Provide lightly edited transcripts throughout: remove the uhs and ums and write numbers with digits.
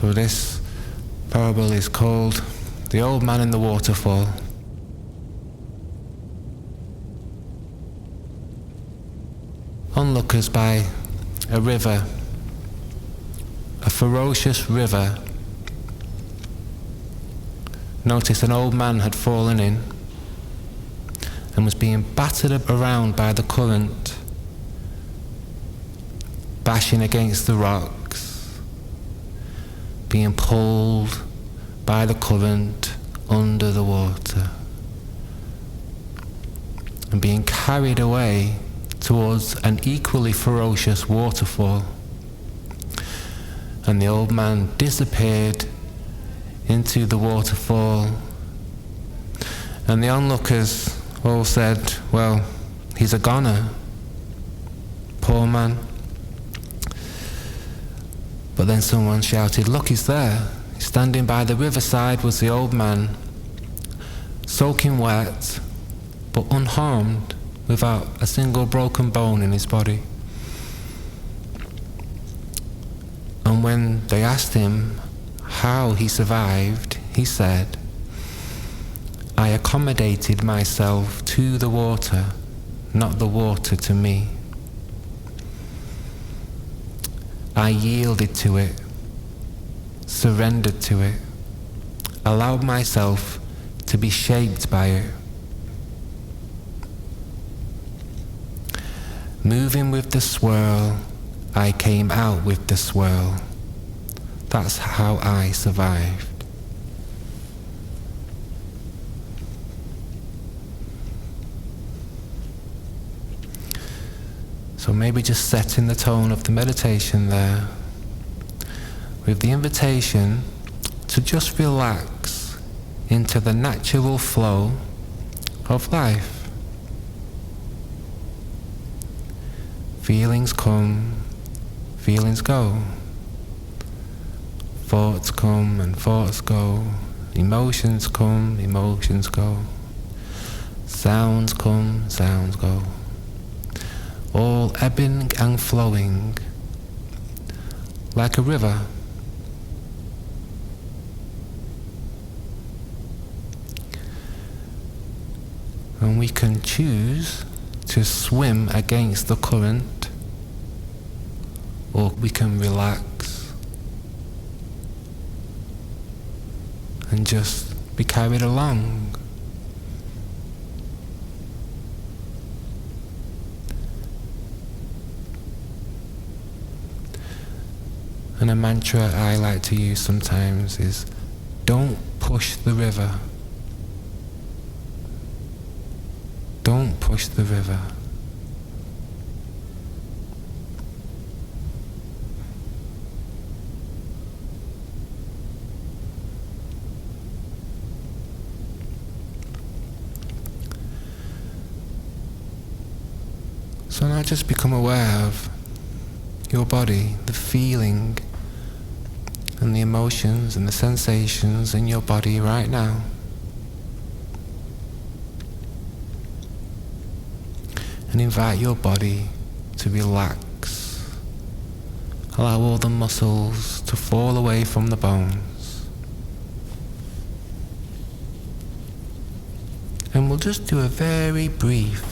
So this parable is called The Old Man in the Waterfall. Onlookers by a river, a ferocious river, noticed an old man had fallen in and was being battered around by the current, bashing against the rocks, being pulled by the current under the water, and being carried away towards an equally ferocious waterfall. And the old man disappeared into the waterfall, and the onlookers all said, well, he's a goner, poor man. But then someone shouted, look, he's there. Standing by the riverside was the old man, soaking wet, but unharmed, without a single broken bone in his body. And when they asked him how he survived, he said, I accommodated myself to the water, not the water to me. I yielded to it, surrendered to it, allowed myself to be shaped by it. Moving with the swirl, I came out with the swirl. That's how I survived. So maybe just setting the tone of the meditation there, with the invitation to just relax into the natural flow of life. Feelings come, feelings go. Thoughts come and thoughts go. Emotions come, emotions go. Sounds come, sounds go. All ebbing and flowing like a river. And we can choose to swim against the current, or we can relax and just be carried along. And a mantra I like to use sometimes is, don't push the river. Don't push the river. So now just become aware of your body, the feeling and the emotions and the sensations in your body right now. And invite your body to relax. Allow all the muscles to fall away from the bones. And we'll just do a very brief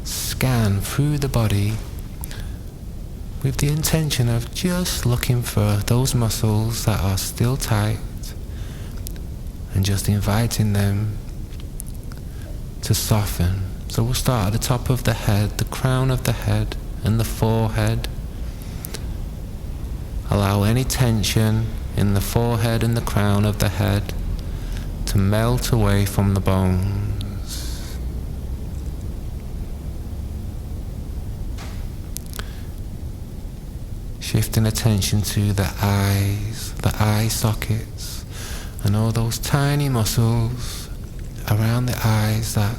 scan through the body with the intention of just looking for those muscles that are still tight and just inviting them to soften. So we'll start at the top of the head, the crown of the head and the forehead. Allow any tension in the forehead and the crown of the head to melt away from the bones. Shifting attention to the eyes, the eye sockets, and all those tiny muscles around the eyes that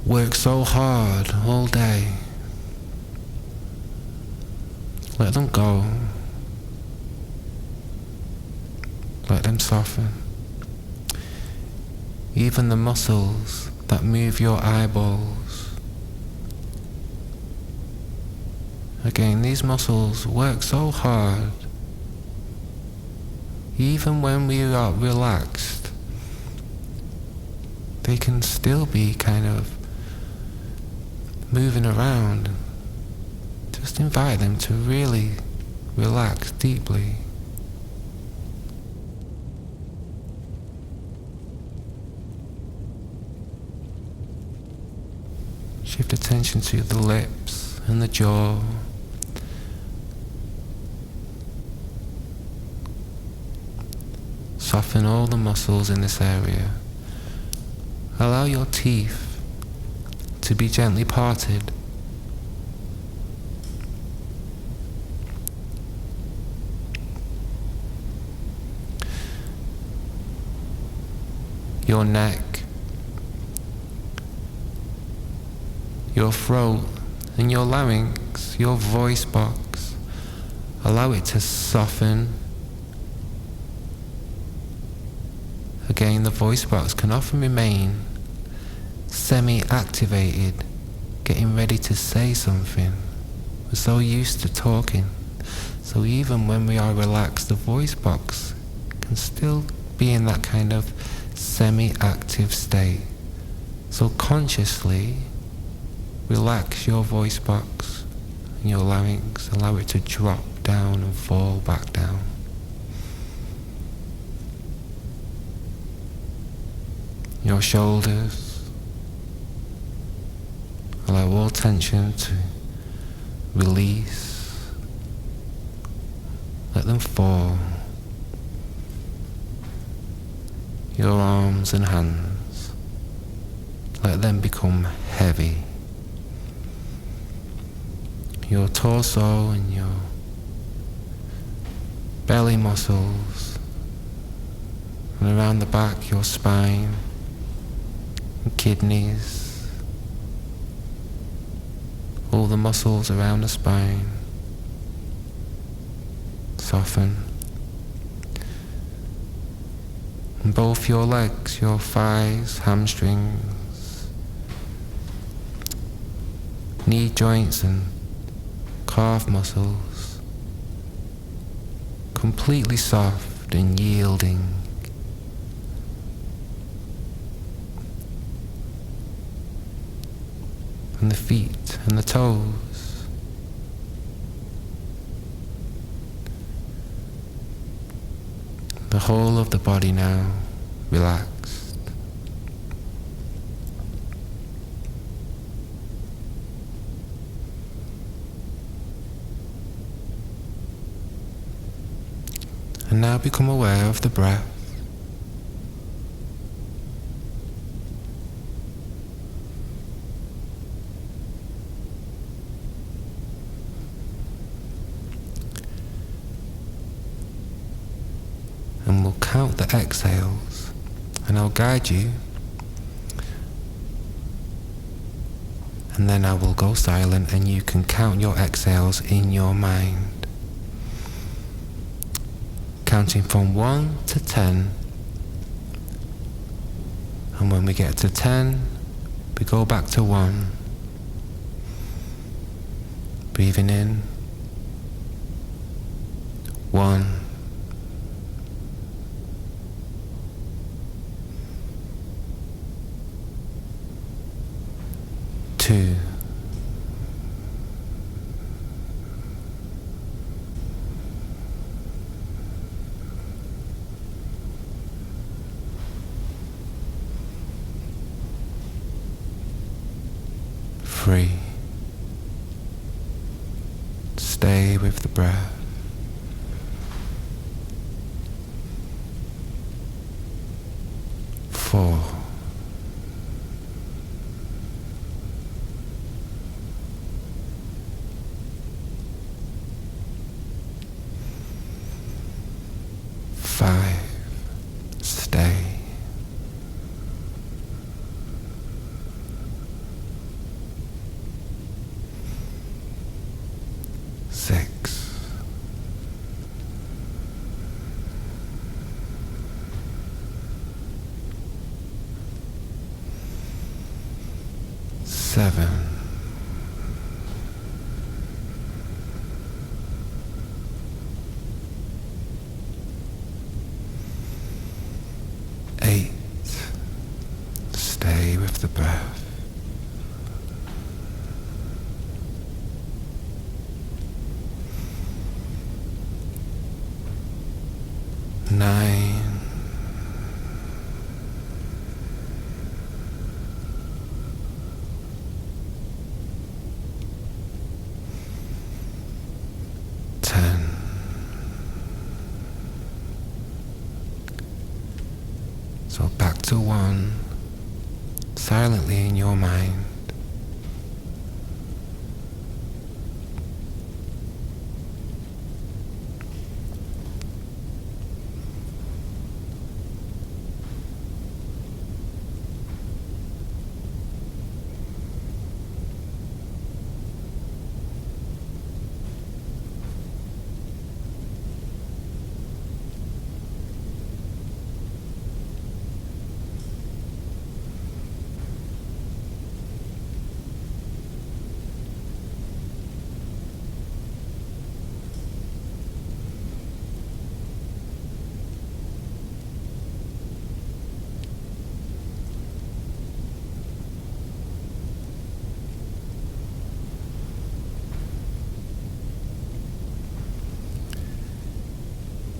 work so hard all day. Let them go. Let them soften. Even the muscles that move your eyeballs, Again, these muscles work so hard. Even when we are relaxed, they can still be kind of moving around. Just invite them to really relax deeply. Shift attention to the lips and the jaw. Soften all the muscles in this area. Allow your teeth to be gently parted. Your neck, your throat and your larynx, your voice box, allow it to soften. Again, the voice box can often remain semi-activated, getting ready to say something. We're so used to talking, so even when we are relaxed, the voice box can still be in that kind of semi-active state. So consciously relax your voice box and your larynx, allow it to drop down and fall back down. Your shoulders, allow all tension to release, let them fall. Your arms and hands, let them become heavy. Your torso and your belly muscles, and around the back, your spine, and kidneys, all the muscles around the spine, soften. And both your legs, your thighs, hamstrings, knee joints and calf muscles, completely soft and yielding. And the feet and the toes, the whole of the body now relaxed. And now become aware of the breath. And we'll count the exhales, and I'll guide you, and then I will go silent and you can count your exhales in your mind, counting from 1 to 10, and when we get to 10 we go back to 1, breathing in 1, 2, 3. Stay with the breath. 4. 5. Stay. 6. 7. to one silently in your mind.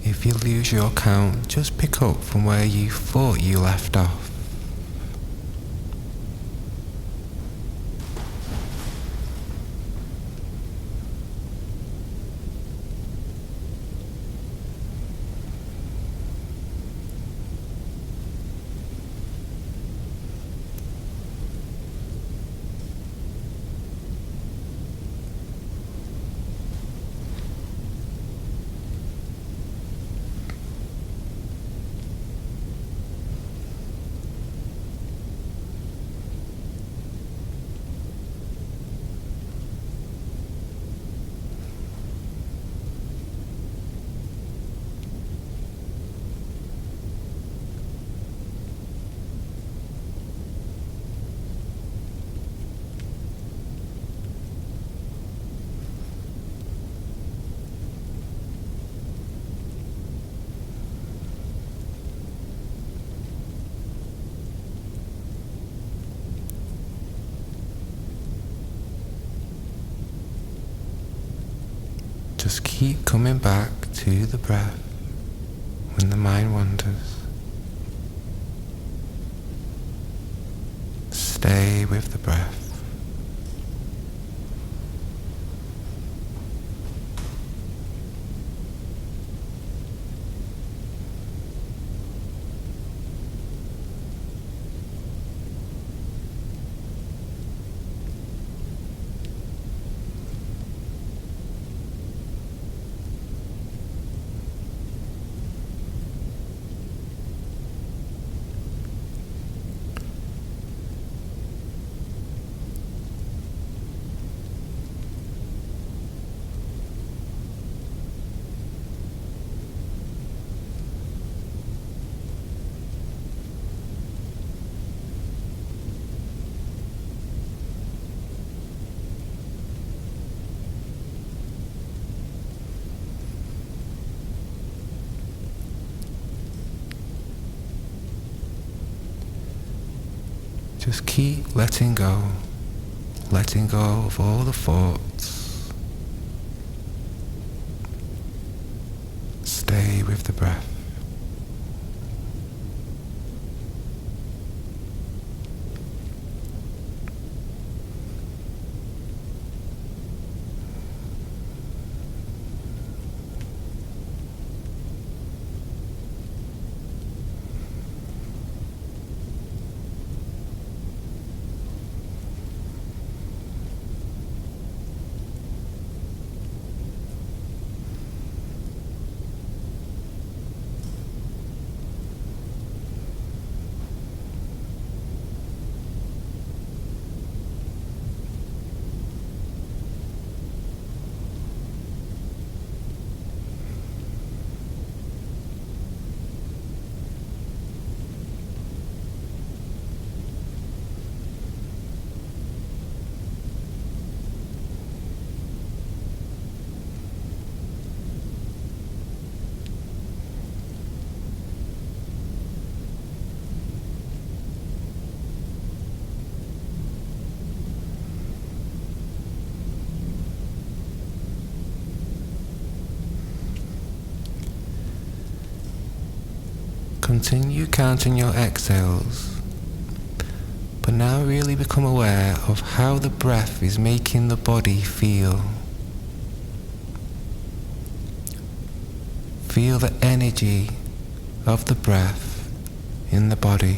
If you lose your count, just pick up from where you thought you left off. Just keep coming back to the breath when the mind wanders. Stay with the breath. Just keep letting go of all the thoughts. Stay with the breath. Continue counting your exhales, but now really become aware of how the breath is making the body feel. Feel the energy of the breath in the body.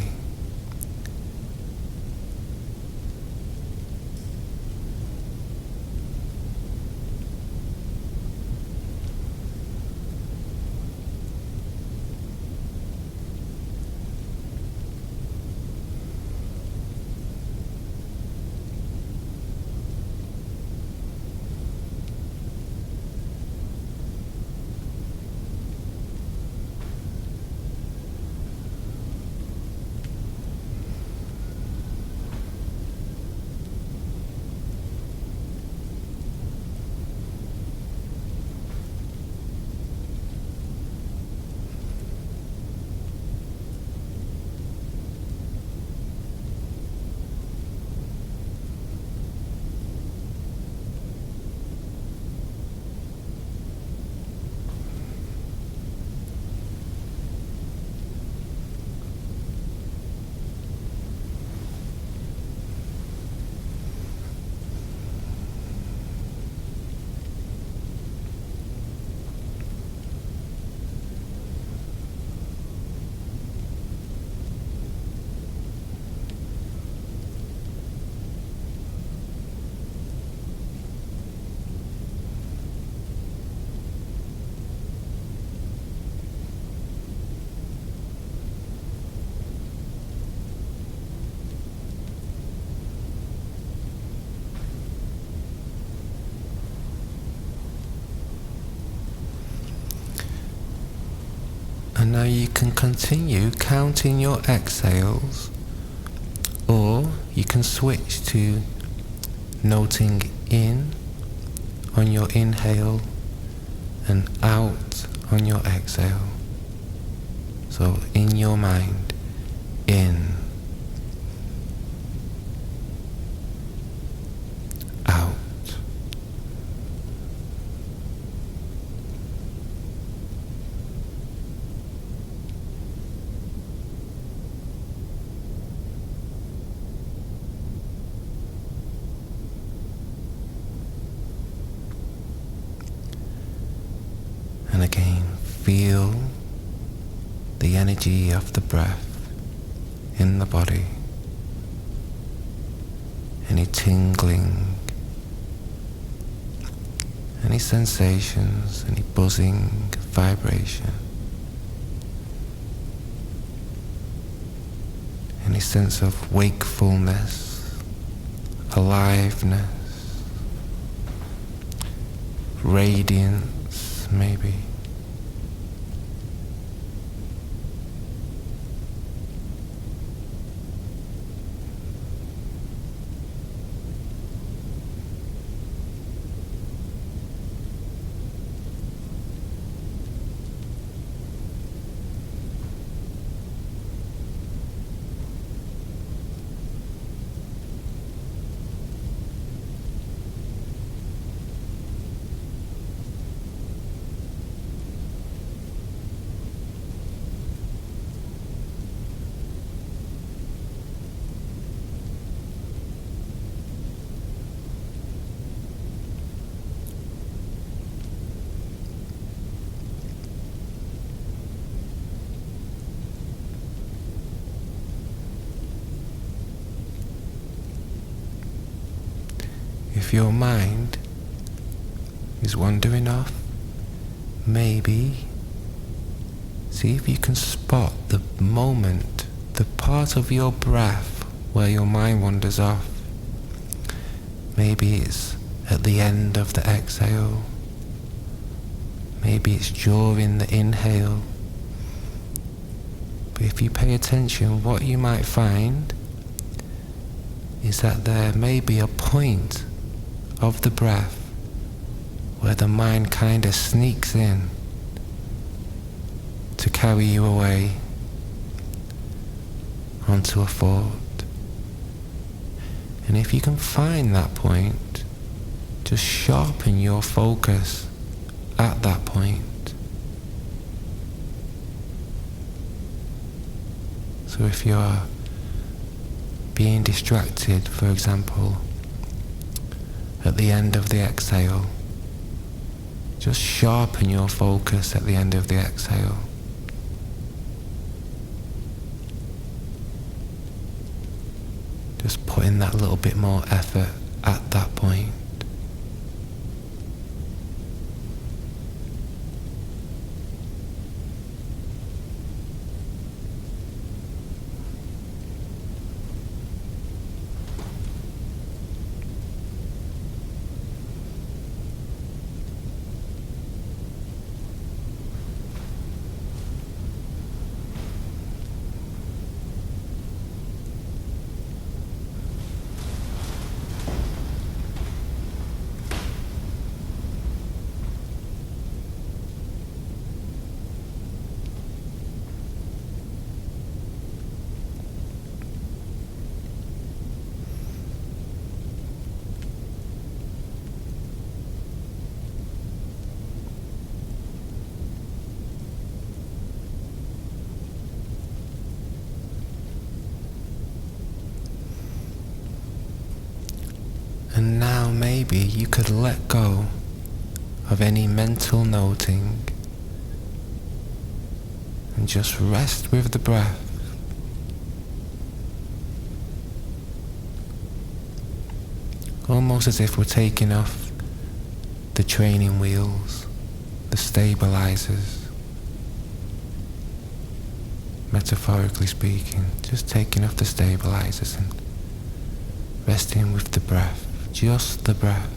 And now you can continue counting your exhales, or you can switch to noting in on your inhale and out on your exhale. So in your mind, in, out. And again, feel the energy of the breath in the body. Any tingling, any sensations, any buzzing, vibration, any sense of wakefulness, aliveness, radiance maybe. If your mind is wandering off, maybe see if you can spot the moment, the part of your breath where your mind wanders off. Maybe it's at the end of the exhale. Maybe it's during the inhale. But if you pay attention, what you might find is that there may be a point of the breath where the mind kind of sneaks in to carry you away onto a thought. And if you can find that point, just sharpen your focus at that point. So if you're being distracted, for example, at the end of the exhale, just sharpen your focus at the end of the exhale. Just put in that little bit more effort at that point. And now maybe you could let go of any mental noting and just rest with the breath. Almost as if we're taking off the training wheels, the stabilizers, metaphorically speaking, just taking off the stabilizers and resting with the breath. Just the breath.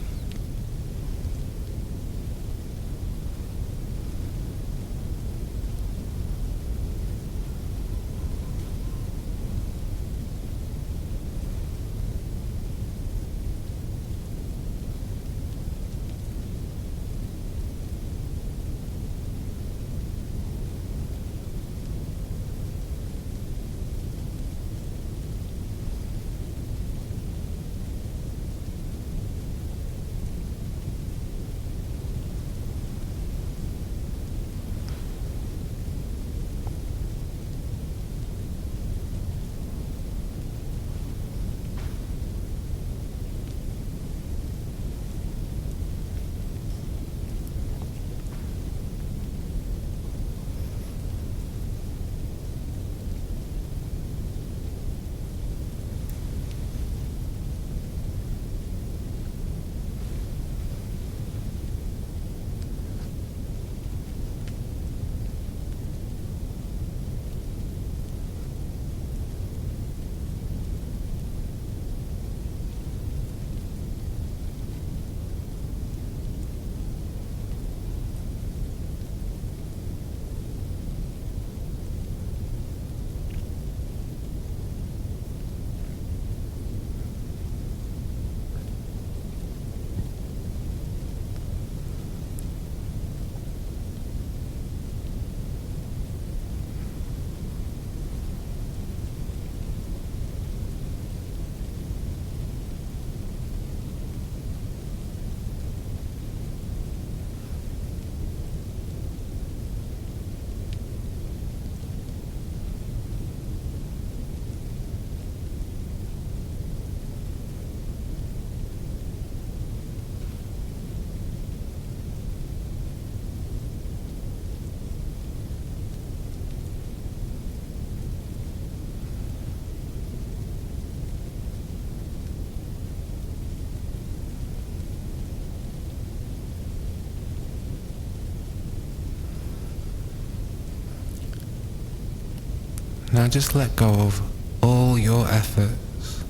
Now just let go of all your efforts.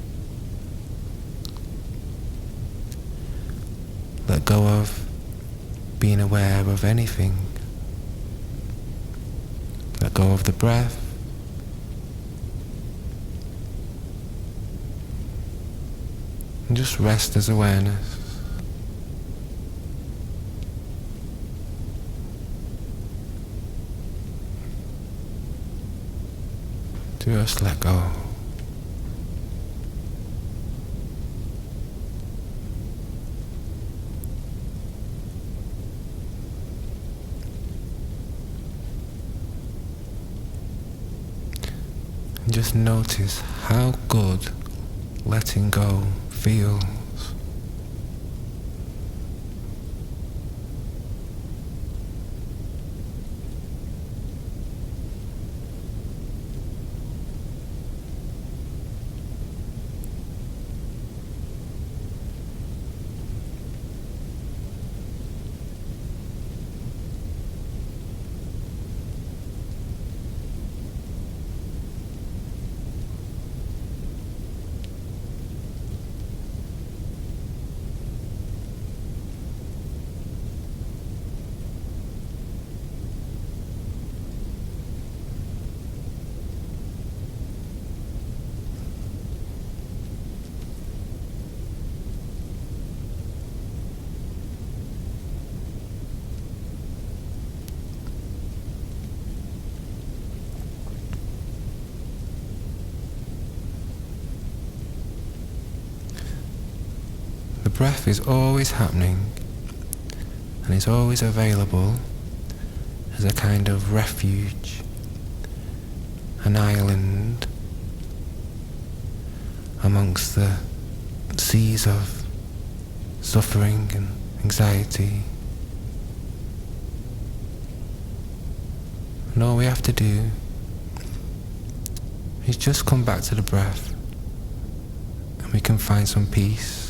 Let go of being aware of anything. Let go of the breath. And just rest as awareness. Just let go. And just notice how good letting go feels. The breath is always happening and is always available as a kind of refuge, an island amongst the seas of suffering and anxiety. And all we have to do is just come back to the breath, and we can find some peace.